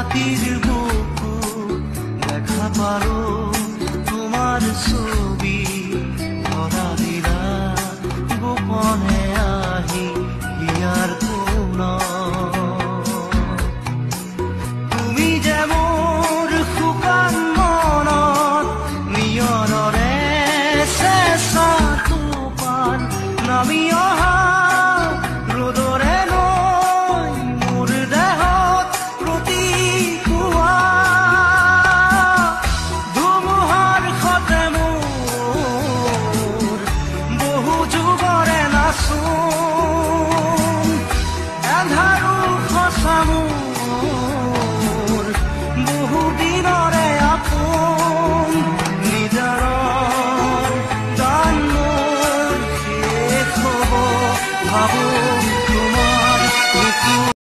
মাটির বুকু দেখা পারো তোমার ছবি ধরা দিলা গোপনে আহি হিয়ার কোন তুমি যে মোর শুকান মনত নিয়ৰৰে চেঁচা টোপাল নামি অহা ৰ'দৰে নৈ মোৰ দেহত প্ৰতিকুৱা ধুমুহাৰ সতে মোৰ বহু যুগৰে নাচোন এন্ধাৰো সঁচা মোৰ